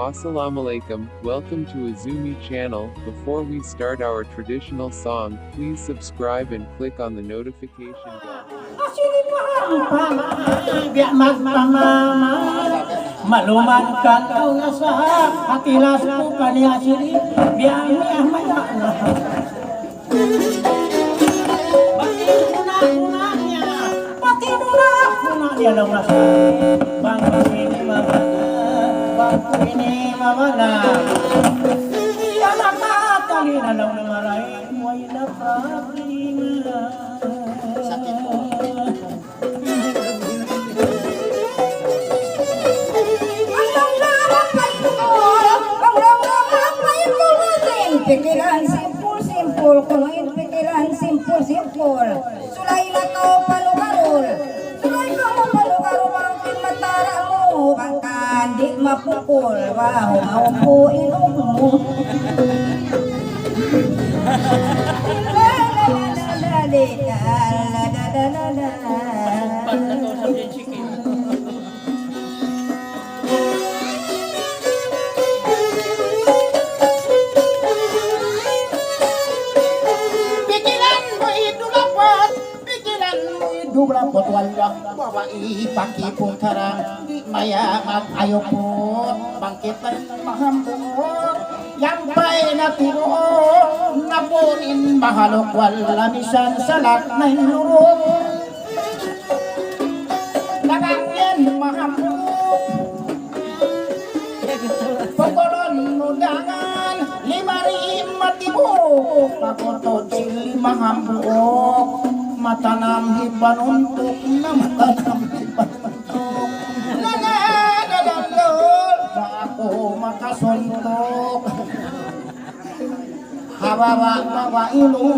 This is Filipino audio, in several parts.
Assalamualaikum, welcome to Azumi channel. Before we start our traditional song, please subscribe and click on the notification bell. Maluman kan kau nasa hati lasku kani asiri biar mana Pati dunaknya dalam rasa bangku ini mamana anak kali dalam namarai muina prima sakit pikiran simpul kumain pikiran simpul sulai na kau palugarul marutin mataramu bangkan di mapukul wahu maupu inumu dubla potwalya bawa ipaki pun karang di maya ayo pun bangkit mahambur yang baik natiro napunin mahalok wala misan salat na hinurong nagangyan mahambur pagkolon nudangan limari matibo pagkotod sili mahambur matanam hiban untuk matanam hiban untuk dadalul aku makasuntuk hawa ilu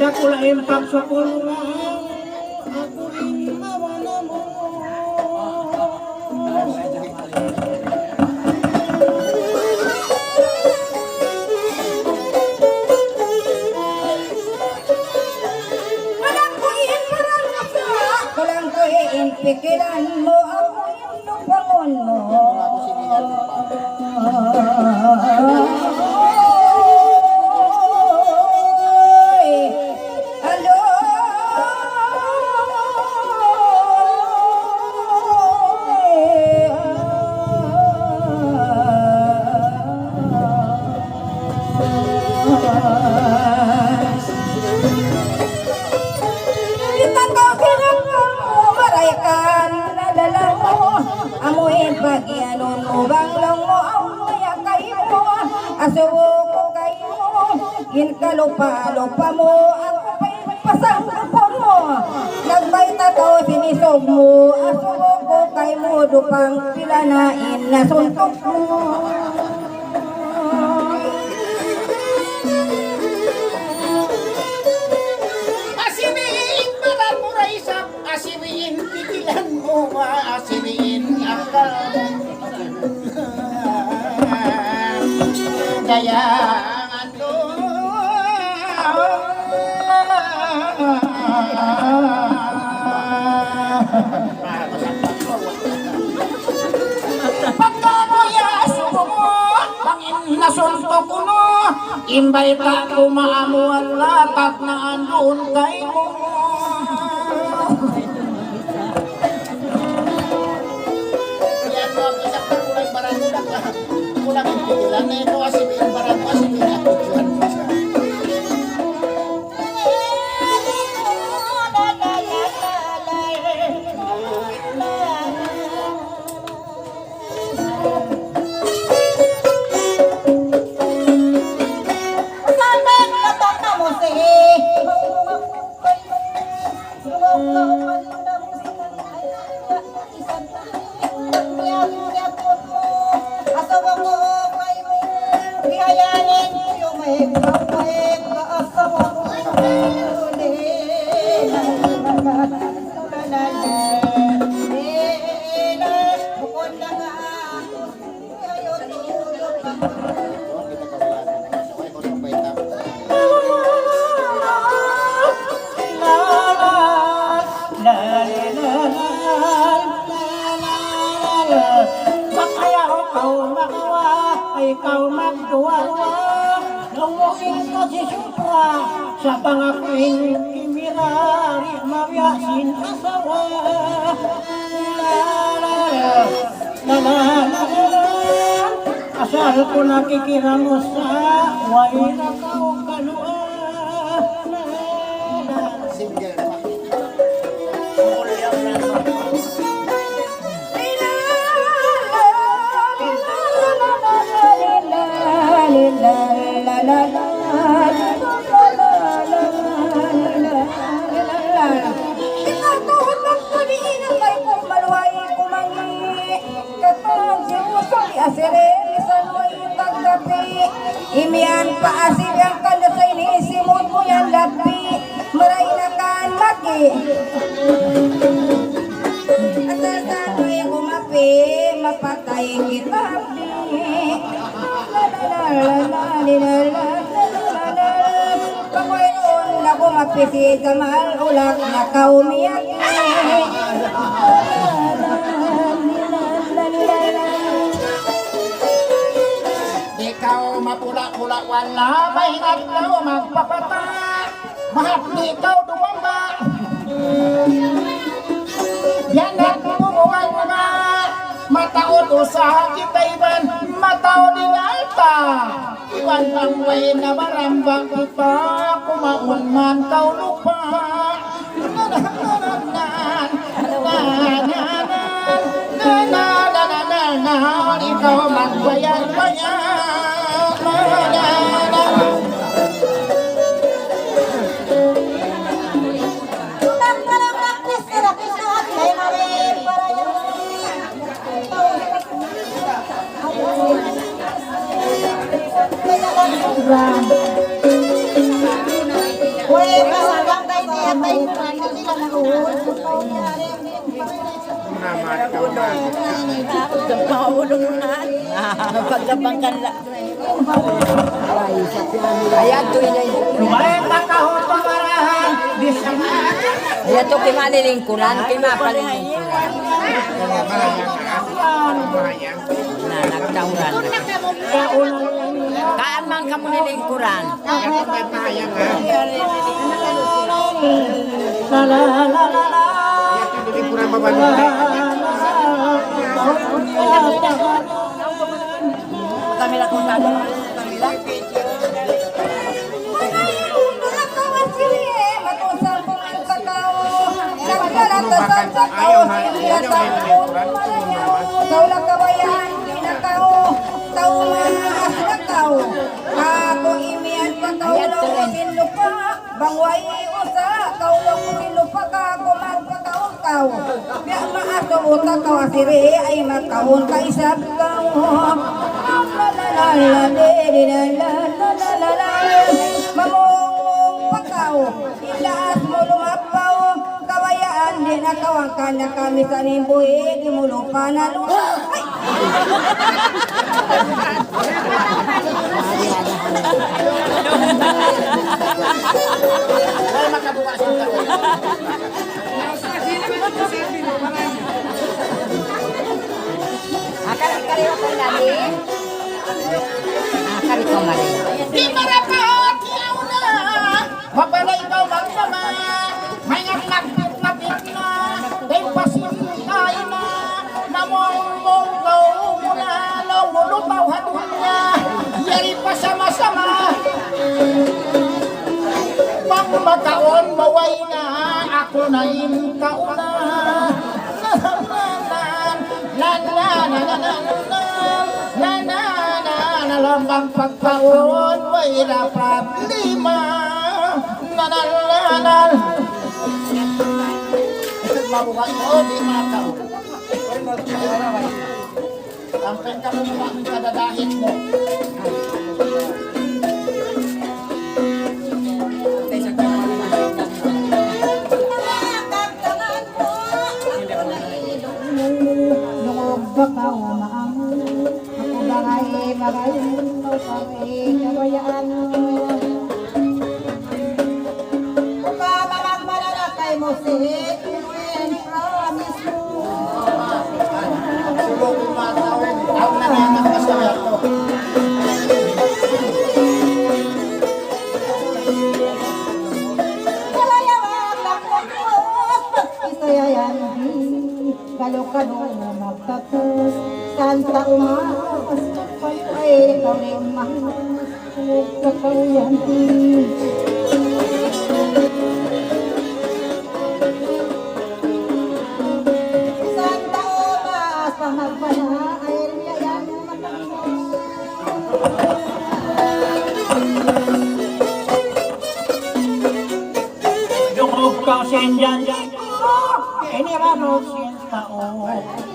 Dakula impak sepuluh aku imawanamu Palangkuin pikiranmu ako yung pangon mo Bagianon ubang lang mo amoy kayo asubo ko kayo in kalupa mo ako pa'y pasangkapon mo nagbay tataw sinisog mo asubo ko kayo mo dupang pilanain na suntok mo bihayangan pagkakuyas mo bangin nasuntok kuno imbay ka kumaamuan latak na andun kay mo yan mo ang isang kulang barang kulang kulang na ito kasi may barang kasi may nakutuan ikaw magduwa-duwa Nanguin ka si Supra Sa pangaking kimirari Mabiyasin asawa Asal ko nakikiramos sa Way na kau kalua Single Imian paasib yang kandasa ini simut mo yan labi Maray na kan maki Asal sano'y kumapi Mapatay kita Panginoon na kumapi si Jamal Ulak na kaumiyak Ikaw mapula-pula wala may ikaw magpapata Mahap di ikaw dumamba Yan at bumuhay mga Mataon usaha kita iban Mataon din alta Iwan ang way na marambang kita Kumaun man kau lupa Ikaw magbayang-bayang Pagkabangkan la. Ayan to inay. Lumayan takahot pamarahan. Ayan to kimalilingkuran, kimapalilingkuran. Na nagtauran. Kaan man ka mo nilingkuran. La la la la la. Nilingkuran mabalong. Kami lang kung kami lang. Kaulang kawayan, pinakaw, tao maas na tao. Ako imian pa kaulong sinupa, bangway usa, kaulong sinupa ka, kumang pagkaon tao. Biya maaso uta tao asiri ay makawon ka isap tao. Mamong pagkaw, ilaas mo lumapaw, kawayaan din makawangkan na kami sa nimbuhi, di mo lupa na lupa. Ay, makabuka sa tao. Akan ikariwa ko nabi. Akan ikaw mali. Di marapaot yaw na, mapala ikaw magmama, may ngapit na, day pasintay na, namong-monggaw mo na, lumulutaw hatun niya, yari pa sama-sama. Pang makaon maway na, ako na kauna. Lambang pagkaon may dapat lima nanal ito mabuhay mo di mataon sampai kamu mabuhay kadadahit mo Magayon mo kami kabayaan Pagkamalang malalakay mo si Queen promise mo sulong umatawin ang nananang masaya to Kalayawang lakot mo Isayayan di Kalo-kalo magtatos Santa umas Ay, ikaw rin mahal Kakayan di Santa umas Pamagpala Ay, riyayan Yung kau senjan ini baru tao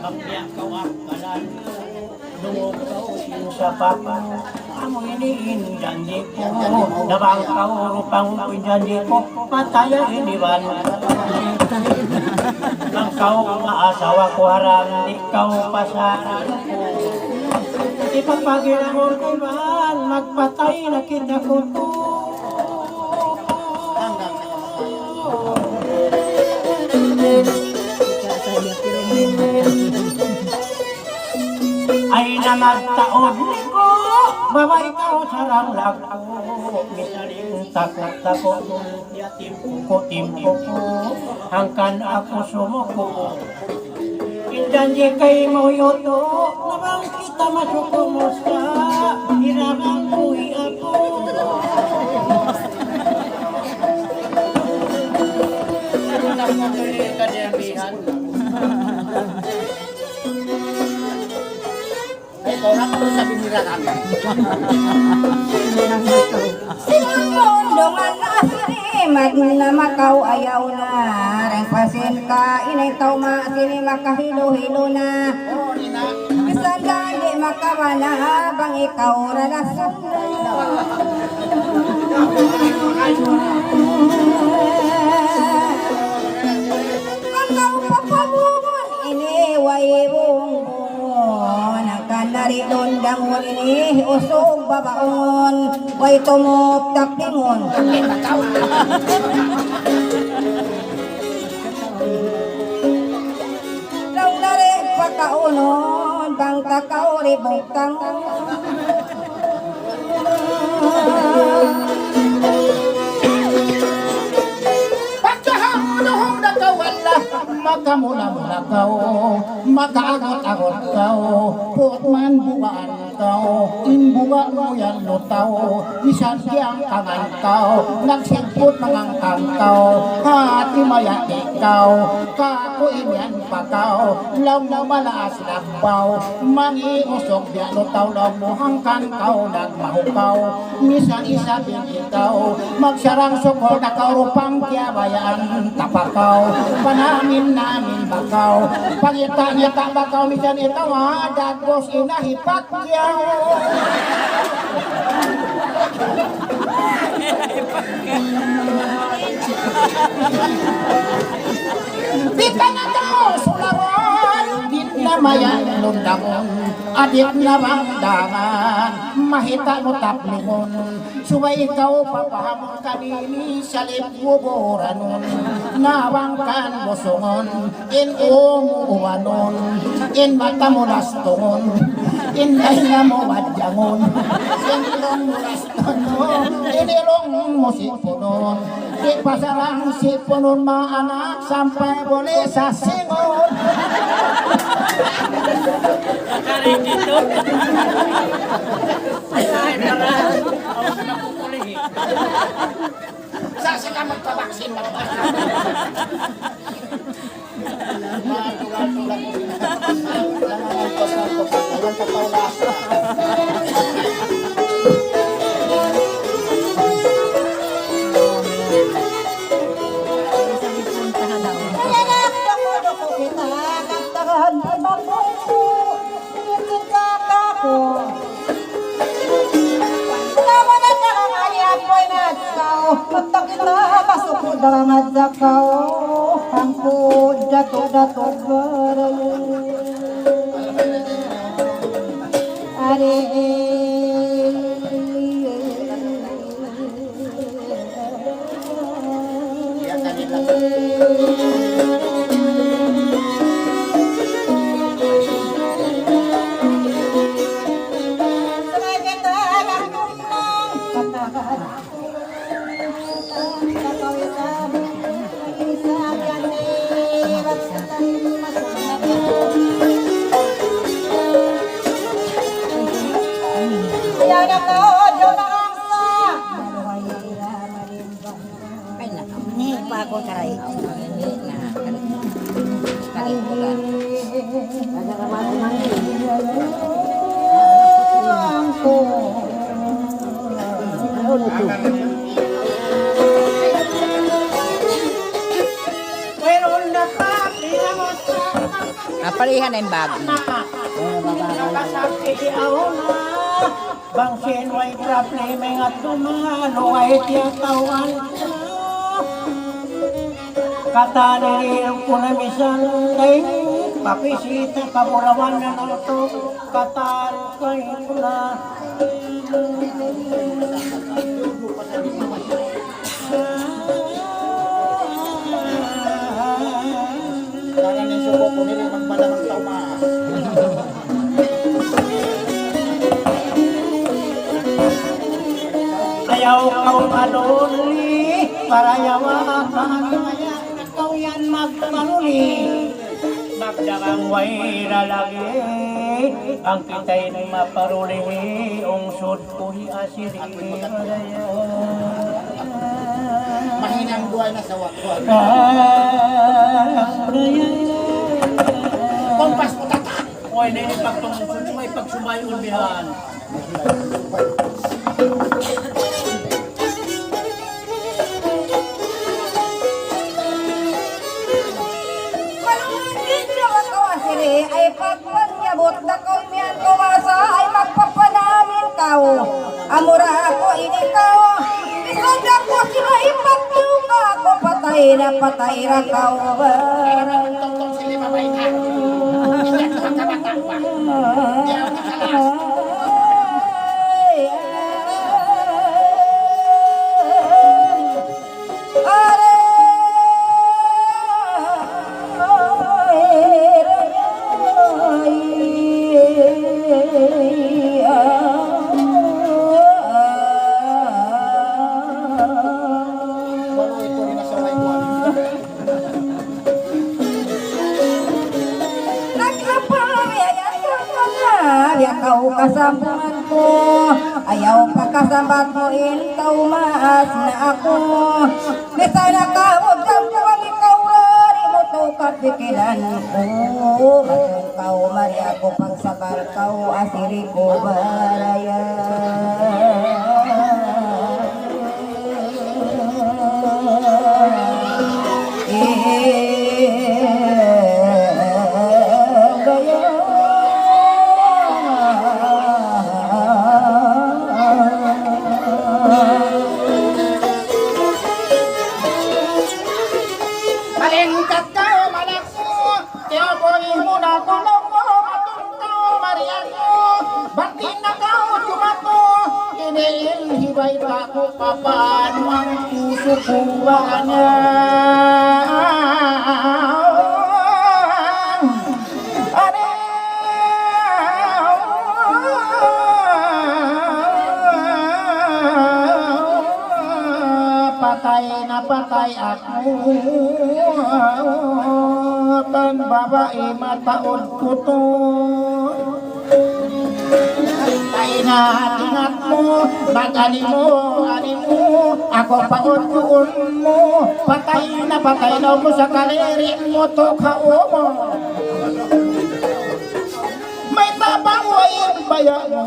kapya kau akalan dungog kau sa papa amo ini janji ko nabang kau rupang janji ko pataya ini ban lang kau maasawa ko harang di kau pasaran ko ipapagila mo kay ban magpatay na kita ko to ay namagtaon ko babay ka sarang lako misaling takot ya timpo ko hangkan ako sumuko indanji kay mo yoto nabang kita masuko mo sa hirabang buhi ako orang perlu sabi nira kami. Silang bondongan asli magna makaw ayaw na Rengpasin ka inay tao maasili makahilo-hilo na Oh, nina. Bisan gani makawana bang ikaw ralasong Makaw papabungon ini way bungon Kanari don dangon ini usog babaon way tumop tapingon Lang nari pagkaunon bang takaw ributang Pagkahamunohong nagkawala Makamula-mula kau Makaagot-agot kau Putman bukaan kau Imbuga mo yan lutaw Bisan siyang kangan kau Nagsingput mangangkang kau Hati maya ikaw Kakuin yan pa kau Law na malas nagbaw Mangiusok diyan lutaw Law mo hangkan kau Nagmahukaw Misan isa din ikaw Magsarang sukol na kau Rupang kiabayaan tapakaw Panamin namin bakaw Pagita-ngita bakaw Misan ikaw Dagos inahipat yaw Di ka na daw sulawan, di na mayan lundangon, adik na ramdangan, mahita mo taplingon. Suway ikaw papahamon kanini sa libuboranon, nawang kan bosongon, in umuwanon, in mata mo lastongon, in dahinga mo wadyangon, in ilong mo lastonon, in ilong mo sipunon, di pasarang sipunon mga anak sampai boleh sa singon. Kakarin dito. Ay, tara. Ako na pupuli. Sa sila magpabaksin Darangat zakau angku jatuh berayu are Napalihan na yung bag. Bang sinway problema nga tumalo ay tiyatawan kataniril ko na misan ay papisita paburawan na nato katal kay ko na Tangan ng suko ko nila magmadamang tauma. ayaw kau maduli para yawa pangaya ikaw yan magmanuli magdarang way lalagi ang kita'y maparuli ungsod ko asiri Mahinang buhay na sa wakwan. Kompas mo tata. Hoy, na yung pagtungkol may pagsubay ulbihan. ay pagpanyabot na kau miyan kumasa ay magpapanamin kau amura ako inikaw isod ako sila ipagtuka ko patay na kau Tungtong sila mabay na. Hindi ako magkabatawa. Hindi ako nakalas. Kau kasambungan ko ayaw pagkasambat mo ikaw maas na ako bisa na kawag ang buwang ikaw rari mo to kapikilan ko matong kau mari ako pagsabar kau asiri ko baraya ko papaano ang puso ko wanya. Patay na patay ako, pag babae mataod ko to. Ingat mo, mag-ani mo, ako paod doon mo. Patay na mo sa kalirin mo to kaumo. May tabang wain baya mo,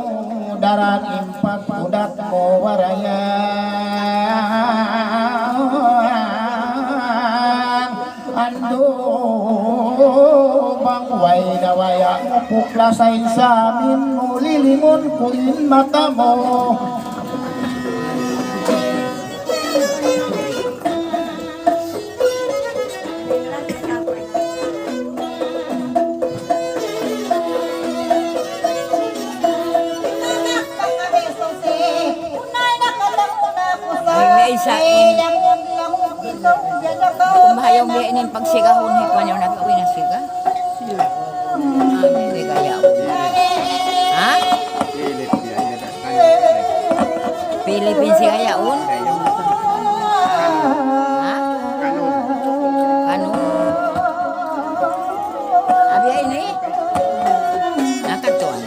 darating pagpudat mo warayan. Ando bang way na waya mo puklasay sa amin mo, lilimon ko in mata mo. Kumahayong di ini pagsigahon hikwan yung nagawin na siga. Hindi kaya ako. Ha? Philippines siya yaon. Ha? Kano? Abi ini. Nakatuan.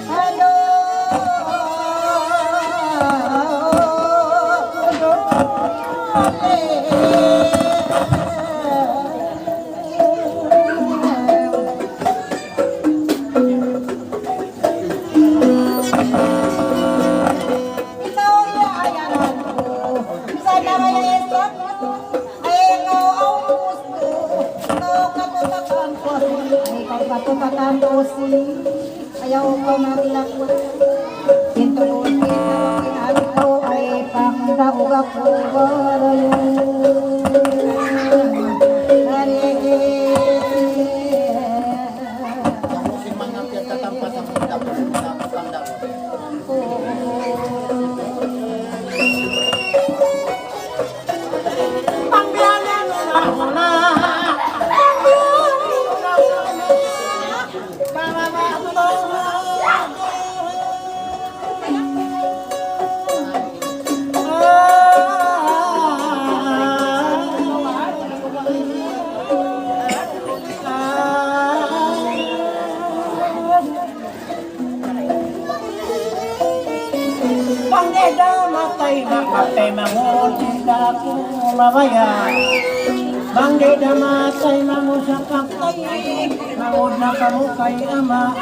Ayaw ko marilako. Sintuon kita ko ay pangdaog ako barayo. Musim mangapit tatampa sa muda pangdaw. Pangbiyanan na matay mangon tidak ko mabaya. Banggeda matay mangon sa kaktay, mangod na kamo kay ama.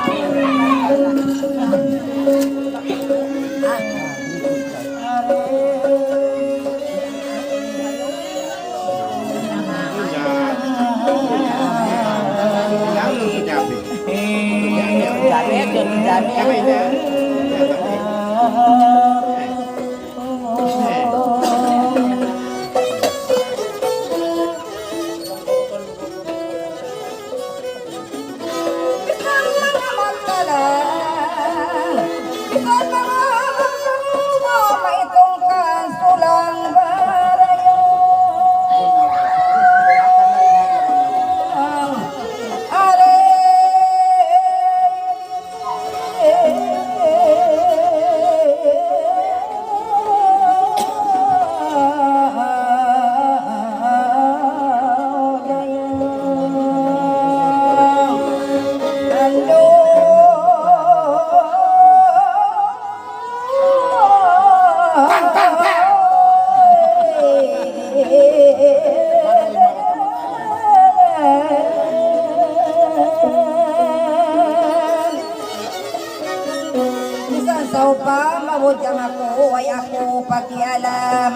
Isaw pa, mabudjang ako, ay ako pakialam.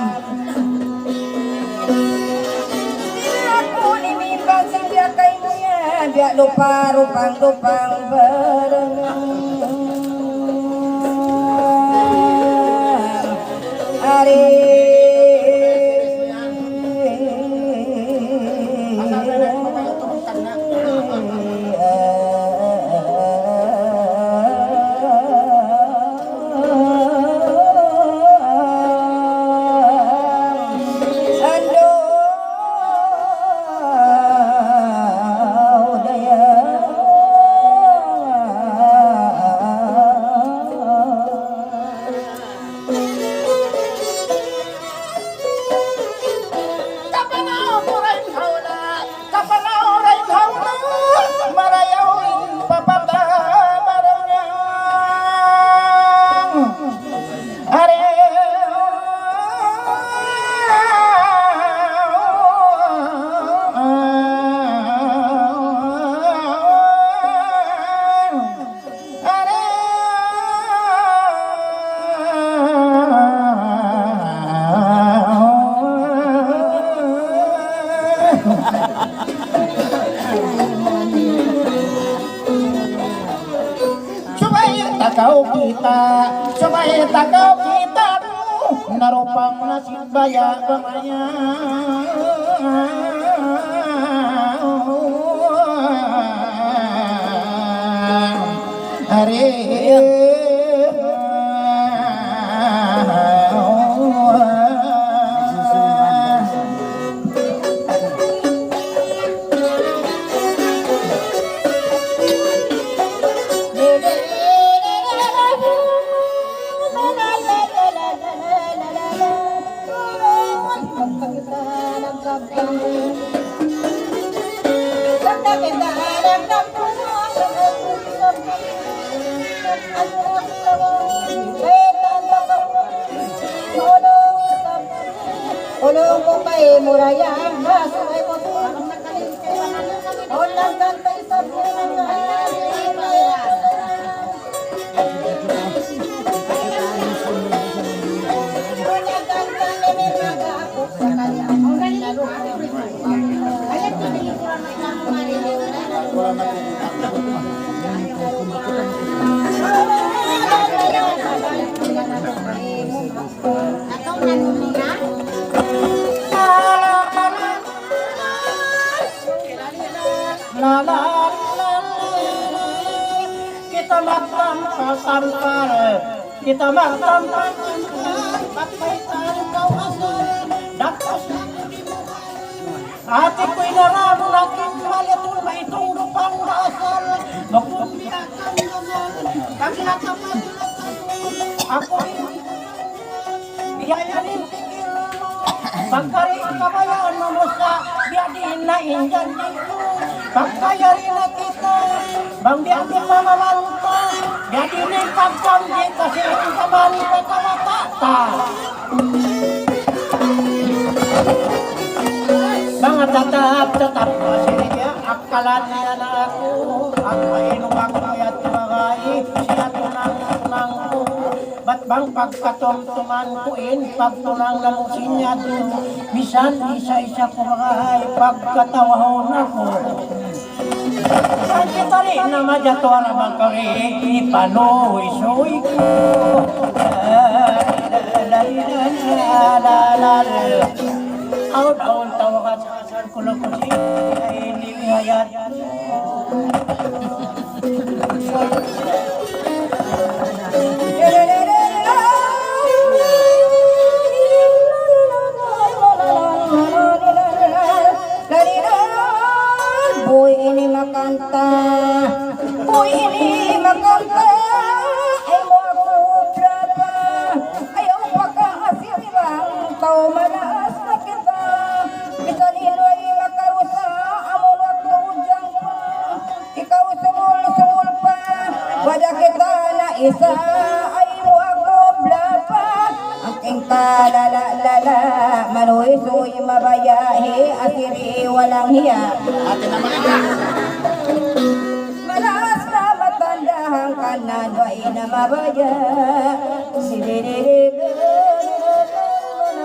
Ako limipan sa biya kay mo yan, biya lupang barangang. kita sabay tagaw kita narupang nasib baya bamaya Hare Ulong ko kay muraya baso ay ko ulang kantay sa la la la kita magtampal kita magtampal papaitan kau asal dapat ati ko'y nararaking malitul ba itong lupang asal magpupiakan naman kaglakaman ako'y biyayanin tigil mo pagkari kabayaan mo sa biyadin na injan dito pagkayari na kita bang biyadin mamamanta biyadin ay pagkamdi kasi ang kamali na kawatata mga tatap sige akalan niya na ako at mainong ako at bagay siya tunang ko ba't bang pagkatumtuman koin pagtunang namusin niya doon bisan isa-isa ko bagay pagkatawahon ako saan kita rin na madyatwara magkari ipanoy soy ko Aun tawakan sa kasal ko lang kasi ay nilihayat Boy ini makanta Boy ini makanta Ay mo ako brapa Ayaw pagkakasip lang Tao manas na kita Kita nilo ay makarusa Amon waktu ujang pa Ikaw sumul pa Wada kita na isa Ay mo ako brapa Ang tingka lala Manoy suy mabayahi Asiri walang hiya Malas na matandahang kanan Wai na mabaya Siriririg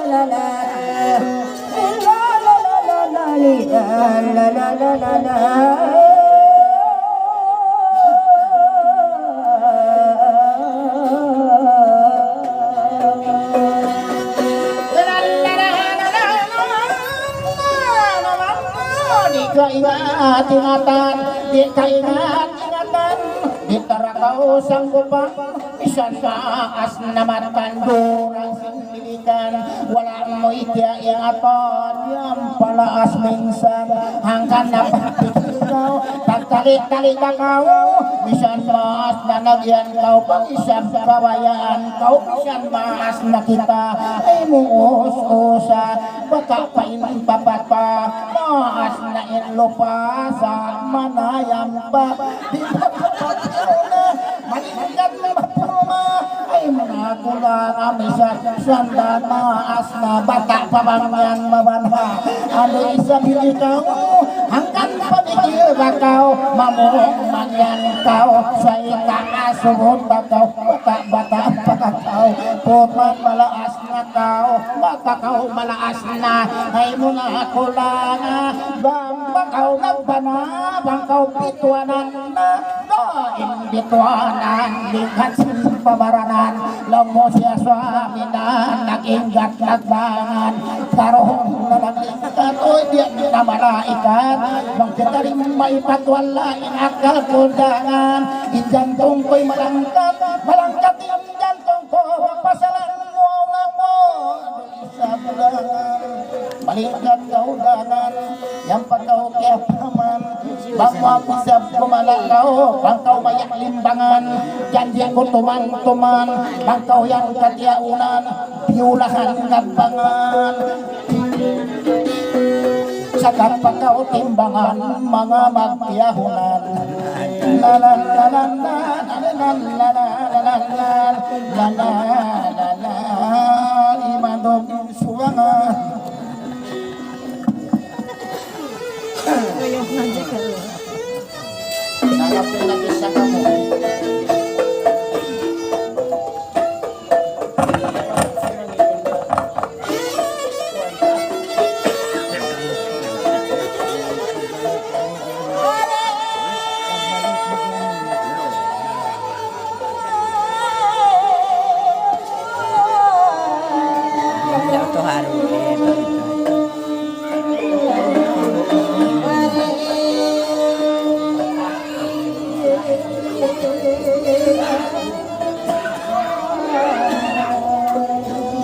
La la la la la ingatan, di kaingat-ingatan, di tarakau sanggupan, isan maas namatan durang sinilikan, wala mo itya ingatan, yang palaas minsan, hangkan napatik ikaw, tagtalit-talit kau, isan maas na nagyan kau, pang isang kabayaan kau, isan maas na kita, ay muus-usa, baka painpapat pa, maas na inlupa sa manayam pa di pagkakataon malingan na mapurma ay mga kulang amisa sanda maas na bata pabangyan mabanha ano isabil ikaw hanggang pamikil bakaw mamurong mangyan kau sa ikakasubod bakaw bata pagkakaw putman malaas na kau baka kau malaas na ay mga kulang bang bakaw nagbana bang kau pituanan na imbituanan lihat pabaranan lomo siya swaminan naginggat nagbangan karohon nalaging katoy dia na malaikat bang kitaring may patwala inakal kundangan injantong ko'y malangkat injantong ko pasalan mo nga mo sa bulangan balikat kaudangan yang pagkau kepaman bangwa pisab kumalakaw bangkau mayak limbangan janji ko tuman bangkau yang katiaunan piulahan ngabangan sakat pagkau timbangan mga magtiyahunan lalan lalan lalan lalan lalan imadog suwangan Nanapin lagi sa kamu. Ito haro.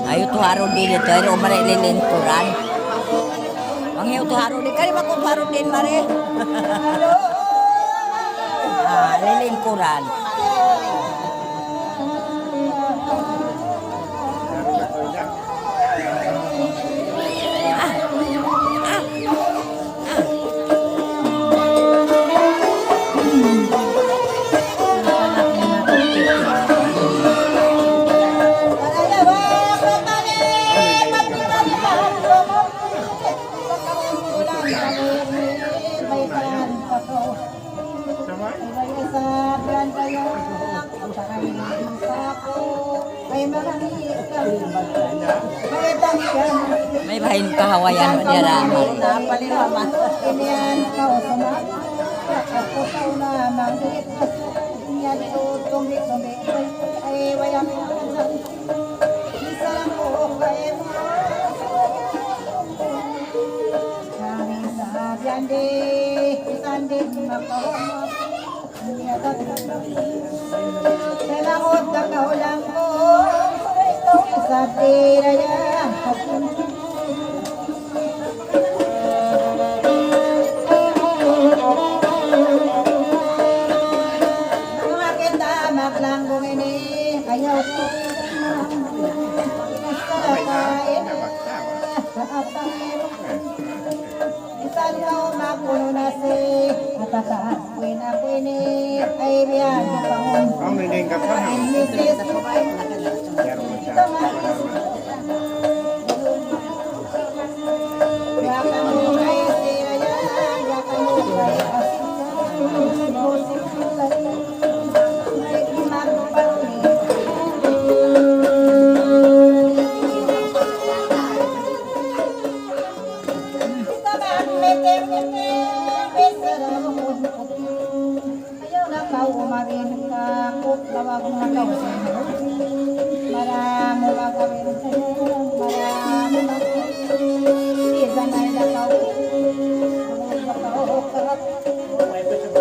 Ayo tu haro din ito. Ayo mara ililingkuran. Ang iyo tu haro din. Kaya makuparo din mare. Lilingkuran. May bahin kahawayan mo nila. Napalilaman. Inian kau semak aku tahu nama kita inian itu tumbi ay wayang isang ko kay mo kami sabian di isandin makawa niya Tenangot ka kaulang ko sa tiraya maglanggung ini ayaw ko inasarakain isan kau mapuno na si atakakuin ako ini ay biyan ko pangun misis yakan mo kay siraya yakan mo kay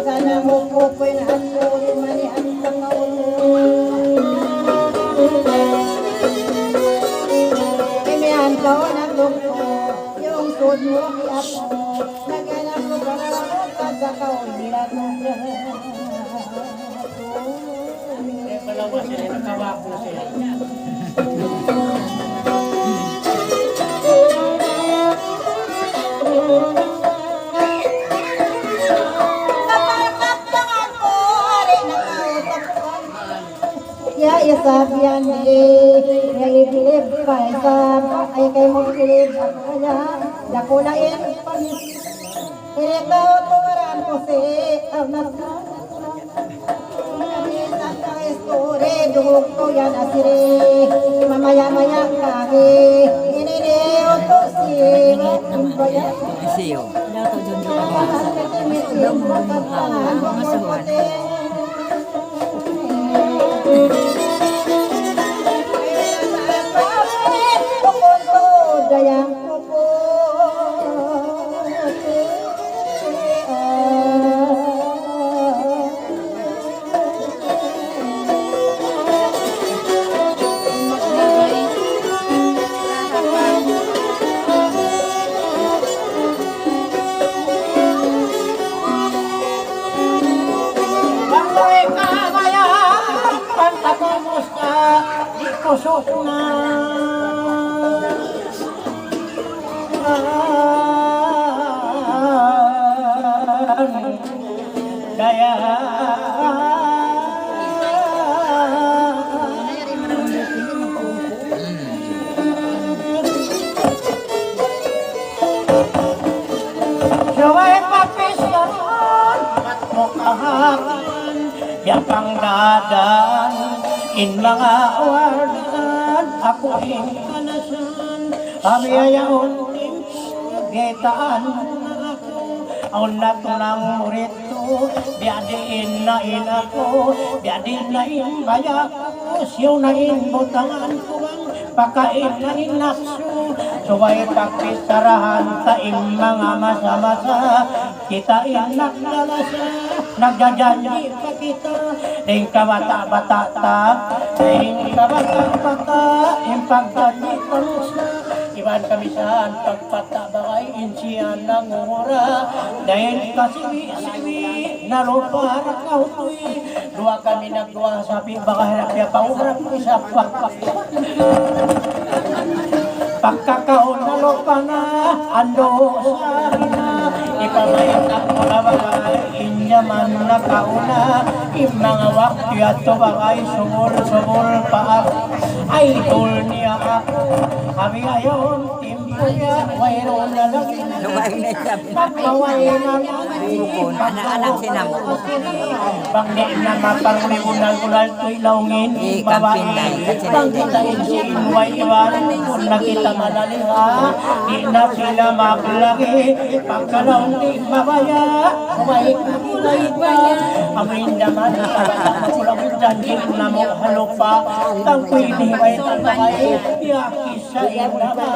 sana mo po po na ako mani ang kimihan ko na tukto yung sud mo ako naganap ko para sa kao nila Palawas sila nakawako sila. Ya sabian ya ibilib pa sa ay kay mo ibilib kaya dakulain Irekaw tumaran ko si Anak Santa Estore Duhok ko yan asiri Mamaya-maya kami Inini untuk si Bayan Isiyo. Masih Bangay kagaya, pagkatapos ka, di kusok na. Daya Saway papisaran at mukahakan Yapang dadan in mga awardan Ako in kanasan Kami ayaon Getaan na ako Aun na tunang murito Biadiin na in ako Biadiin na in baya ko Siyaw na in butangan ko Pakain na in nakso Suway pakisarahan Taim mga masa-masa Kita in naglalasa Nagjajanji pa kita Ding kabata-bata Ding kabata-bata Yung pagjanji panusa Iban kami saan pagpatabakay insiyan ng ura Dahil kasiwi-siwi Nalupar kautoy Dua kami nagdua sabi baka harap niya paurap ko sa pakpak Pagkakaon na lupa na Ando sa hina Ipamayin ang mga bagay Inyaman na kauna Yung mga wakti at bakay Sumul-sumul pa ako Idol niya ako Kami ayon Timpo niya Mayroon na lang Lumayo na siya. Pagkaway na lang Bukon, anak-anak sinamo. Pagdi na mapangulay-ulal To'y laungin Ikampinday, kasi Pagkitain si Inuay Iwan Kung nakita malaliha Di na sila maglagi Pagkalaon di mabaya Kumay kulay pa Amin naman Makulang janji na mo halupa Tangkoy di may tambay Biyakis sa inama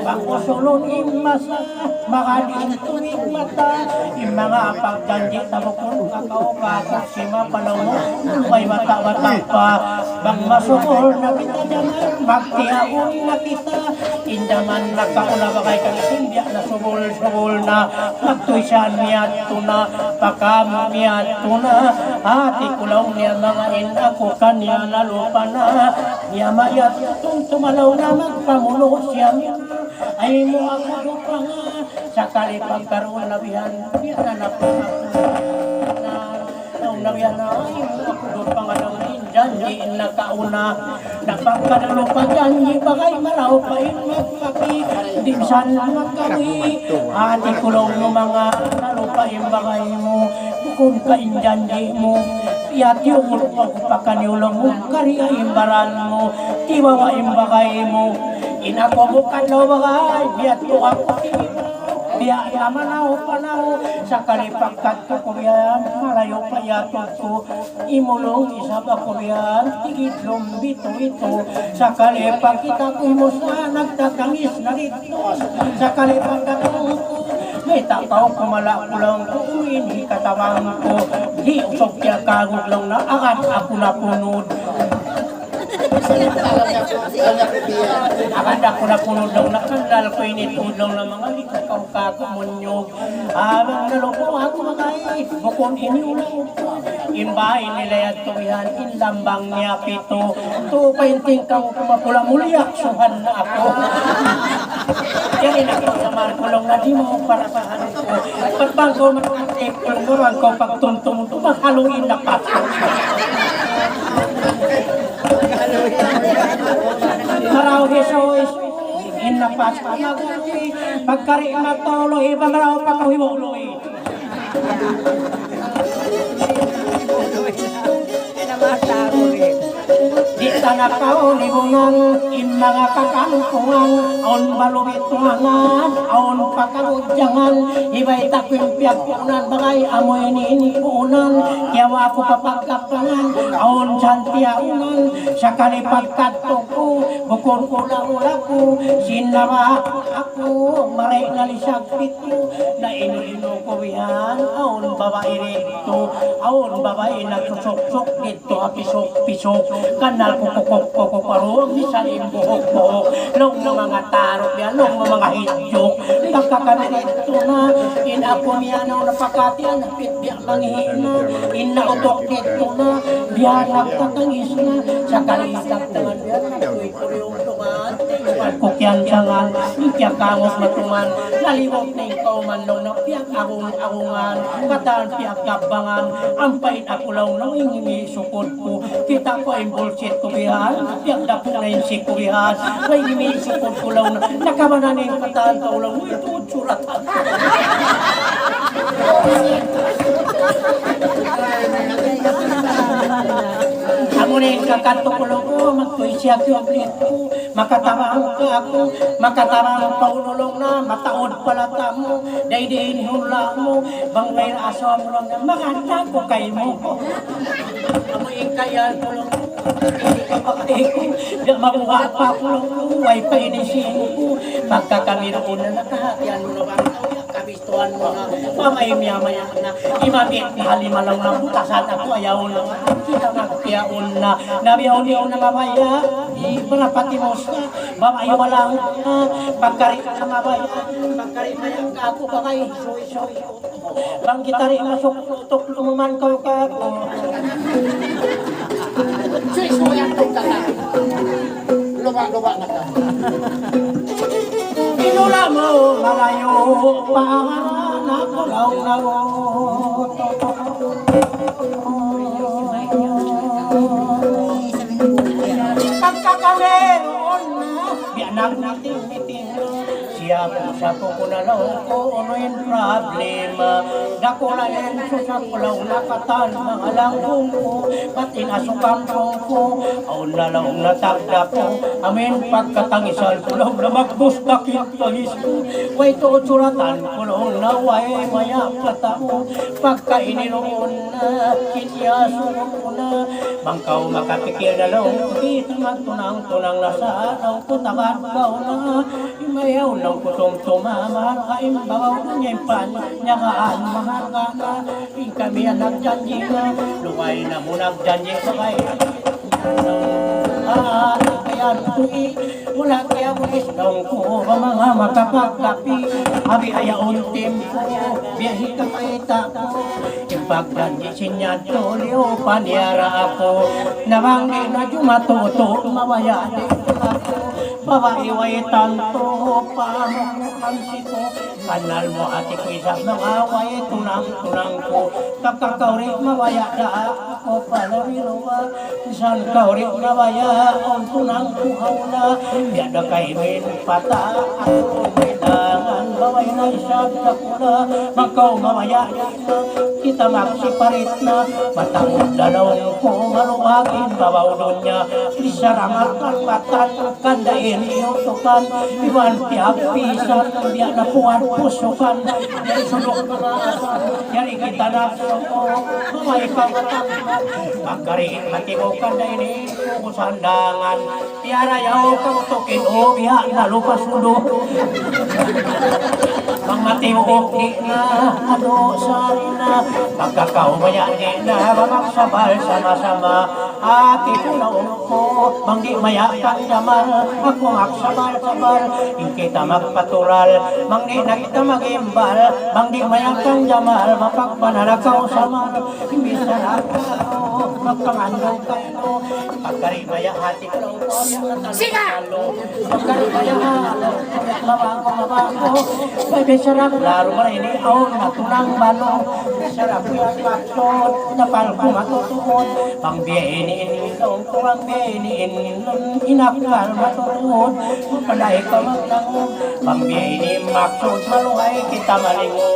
Pagkusulong imasa Makading tuwing mata Yung mga pagjanji Tabukong kakao ka Sima panaw mo May mata-mata pa Bang masukol na kita dyan Magtiaon na kita Indaman nakauna ba kay kagisimbya Na subol-subol na Magtuisan niya tuna Pakam niya tuna Ati kulaw niya mga inako Kanya na lupa na Niya mayat itong tumalaw na Magpamulo siya niya Ay mo ako lupa nga Sakali pagkaroon na bihan Bihan na nabihan na ay mo ako lupa nga lang Janji na kauna Napagkadalo pa janji Bagay malaw pa magpaki Dimsan magkawi Ati kulong mo mga Nalupa yung bagay mo Kung kain janji mo Iyat yung pagpakanyulong mo Kariya yung baran mo Tiwawa yung bagay mo Inako mo kadlaw bagay Biyat ko ako Biya manaw panaw sa kalipagkat ko kuyan malayo pa yatot ko imulong isa pa kuyan tigitlong bito ito sa kalipag kita ko mo sa nagtatangis na rito sa kalipagkat ko may takaw kumalakulang ko uwinhi katawang ko di usok kaya kagod lang na agad ako na punod Akanda ko na punod lang nakandal ko initudlong ng mga likaw kakumunyo Abang nalupo ako magay Bukon iniulang ko Imbahin nila yan tuwihan Inlambang niya pito Tupainting kang kumapula muliak Suhan na ako Yan inakit sa markulong na di mo parapahan ko Pagpang ko matutipul mo Ang ko pagtuntung Tumahaluin na pato Maraw Hesois inapas panaguloy pagkari matoloy ibang raw pakahiwoloy di tanakaw libungan in mga kakalungkungan aon balubit tumangan aon pakaruj jangan ibay takwimpiyak punan bagay amoy ni punan kaya ako papagkapangan aon santiaunan sa kalipagkat ko bukon ko lang ko sinama ako maray nalisag pito na ino ko yan aon babae rito aon babae nagsusok-sok dito apisok-pisok kanal ko parong isalim buhok-buhok long mga tarot yan long mga hidyok pagkakami rito na ako miyanaw na pakatian napitbiyak manghihina inautok dito na biyan nagtatangis na sa kalisag tangan biyan nagtuwi-tuwi tungan kukyan sangan ikya kangos matungan naliwot na ikaw manlong na piyak agungan kataan piyak kabangan ampain ako lang nang ingimi sukod ko kita ko ay bullshit ko bihan piyak dapo na yung sikubihan may ingimi sukod ko lang na nakamanan yung kataan ko lang ito surat Amo rin kakanto ko lang ko, magtuisya ko ko, makatarang ka ako, makatarang paululong na, mataod pala mo, daydiin hula mo, bang may aso mo lang na, makanta ko kay mo. Amo ikayan ko lang ko, hindi ka makaiko, makuha pa ko lang ko, wifi inisin ko, pagkakami roon na nakahatian mo na kabistuhan mo na, mamay-maya na, imabit na halimalang na butasan ako, ayaw lang, kita magpiyaon na, nabiyaw-niyaw na mamaya, iparapati-mos na, mamayaw lang na, pagkari na mamaya, pagkari maya ka ako bakay, soy-soy, bang kita rin masok-tok lumuman ka ako. Soy-soy ang tugtata. Luba-luba na ka. Pinula mo, malayo, nakulaw-law. Pagkakameron na, biyanag nating-miting siya ko na lang ko ano yung problema dako na yung susak ko lang nakatan mga langkong ko pati nasukang ko aw na lang natagda ko amin pagkatangisan ko lang na magbustakit tangis ko way to suratan ko lang na way maya katao pagkainiroon na kinyaso ko na bangkaw makapikil na lang kita magtunang-tunang na sa araw ko takad ka na imayaw lang kutong tumama kain babaw na niya yung pan niya kaan mahanga na kami ang nagjanji na luway na mo nagjanji sa kaya kaya tuwi wala kaya mo isdong ko mga makapagkapi abi ayaon tempo biyahe ka paita ko ipagjanji sinya tolyo panyara ako nabanggi na jumatuto mawaya di ako babae-way tanto pamukhansi ko kanal mo ati ko isang mga away tunang-tunang ko kakakauri mawaya da ako palarirowa isang kauri mawaya on tunang kuhaw na yada kay min pata ako midangan baway na isang kakula makaw mawaya na kita maksiparit na matangod dalawang ko maluwagin babaw doon niya isaramat ang matan kandain inutukan iwan tiap pisan dia na puan pusukan dari sulok mga asan yari kita na soko may pagkatang pagkari matibukan na ini kusandangan tiara yaw kautukin o biha na lupa sudo Mang matiwok di na ano sari na pagkakaumaya di na mga sabal sama-sama ati kulaon ko mang di maya kang jamal ako magsabal-sabal in kita magpatural mang di na kita magimbal mang di maya kang jamal mapagpanalakaw sama imbis na ako magpangandong kayo pagkari maya hati kulaon ko siga pagkari maya halo mabango sarap laro mo ini aon na tunang balong sarap yung maksod napal ko matutuon pang biyainin ilong ko ang biyainin inakal matutuon palay ka magtangon pang biyainin maksod malungay kita malingo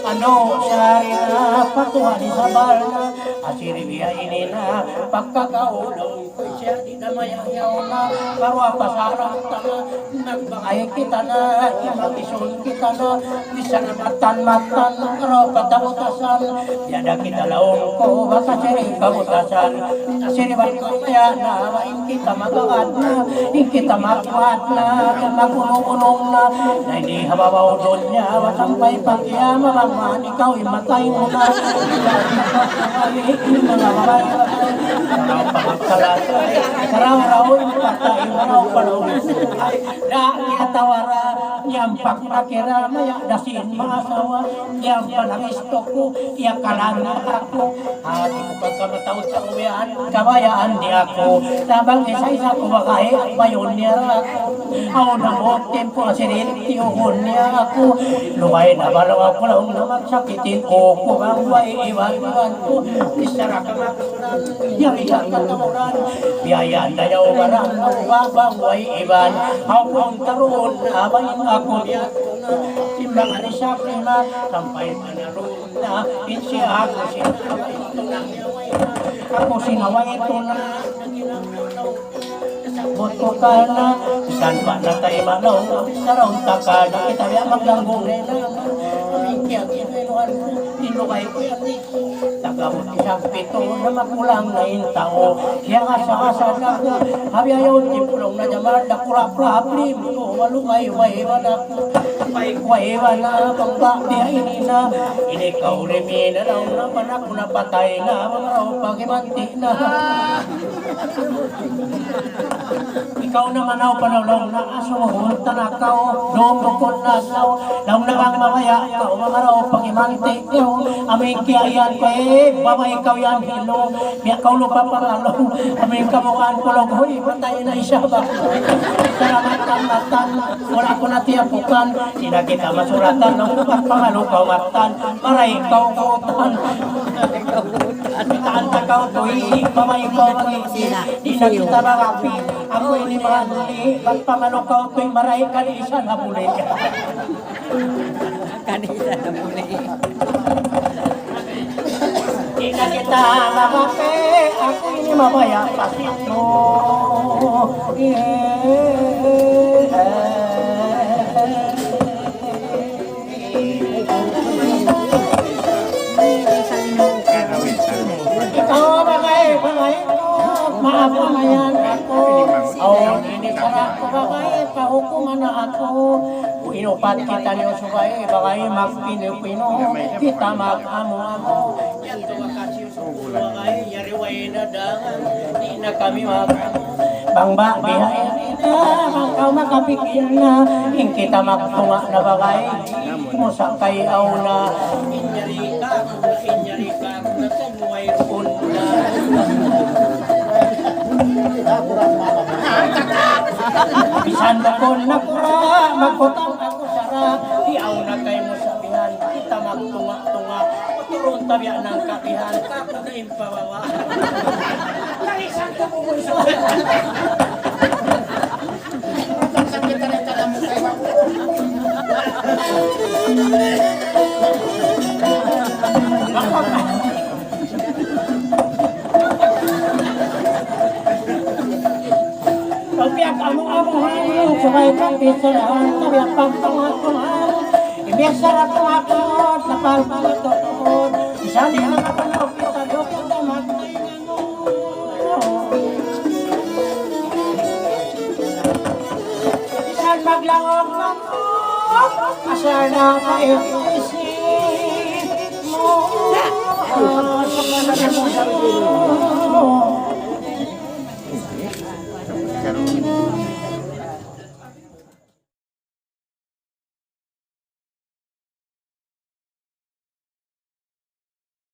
ano sari na patuhan sa bal na asiri biyainin na pagkakaulong ko siya di na mayayaw na, karwa pasarang tala, nagbakay kita na, imag-isun kita na, bisa na matan-matan, karaw patabutasan, yada kita laong ko, baka siri kabutasan, siri ba ko kaya na, main kita magagad na, in kita makuhat na, magunong-unong na, na hindi hababaw doon niya, wasampay pagkiyama, mamang ikaw imatay mo na, mga babae, saraw-raw patay, maraw-palaw ay nakitawara, yampak na kira, maya dasin maasawa, yampak na isto ko, iyakalan na ako, hati ko pagkamatawad sa uwian, kabayaan di ako, tabang isa-isa ko bakay, at bayon niya ako, ako na mo, tempo asirin, tiyuhon niya ako, lumay na balaw ako lang na magsakitin ko, kung ang way iwan-iwan ko, isara ka magsunan, yang isang katamuran, biyaya na yaw barang, babang way iban, akong taroon, abayin ako biyak ko na, simbang alisak na, sampay manaroon na, insi ako sinaway ito na, ako sinaway ito na, boto ka na, saan ba na tayo malaw, saraw taka na, kita biya maglanggong na, amikyak, inuinuan mo, inukay ko yan dito, tagamot isang pito na magulang na intao, kaya asa-asa na ko, habiyayaw tipulong na jaman, na kurap-raplim ko, malungay-waiwa na ko, paik-waiwa na, pangba-biya inina, inikaw rin na daw naman ako napatay na, mamaraw pagimanti na. Ikaw naman ako panulong na aso, tanakaw, lumukot na saw, lang namang mamaya, ikaw mamaraw pagimanti ko, aming kiayan ko babay ikaw yan hilo, biya kaw lupa pangalong, aming kamukhaan ko lang, huy, patay na isa ba? Saramatan-matan, wala ko na tiyapukan, sila kita masuratan, ng pagpangalukaw matan, para ikaw kautan. Taan na kaw tuwi, babay ikaw mag-isina, di na kita marapi, ako ini mahali, pagpamalukaw tuwi, maray kanisa na muli. Kanisa na muli. Di na kita marapi, ako ini mamaya pasito. Ikaw bagay ko, maapamayan ako. Oh, ini para ko bagay, pahukuman na ako. Inupat kita niyo subay, bagay magpino-pino, kita mag-amo-amo. Yan to makasyo sa bagay, yariway na dangan, di na kami mag-amo. Bangba, bihain na, mangkaw makapikil na, yung kita magtunga na bagay, musakay aw na, inyari ka, nagkamuay rupon na. Bisan ako nakura, magputang ako sara, iyaw na kayo mo sabihan, kita magtunga-tunga, turun tabiya ng kapihan, kako na impawawa. Narisan ka po mo iso. Sakit ka rin ka mo kayo ako. Pagpiyak among-among sabay kang bisarahan, tabiyak pagtunga-tunga, ibisara tunga-tunga, napalpalutod, isali ang napanok, kita dokod na magpahingan. Isan maglangok-langok, asar na kayo,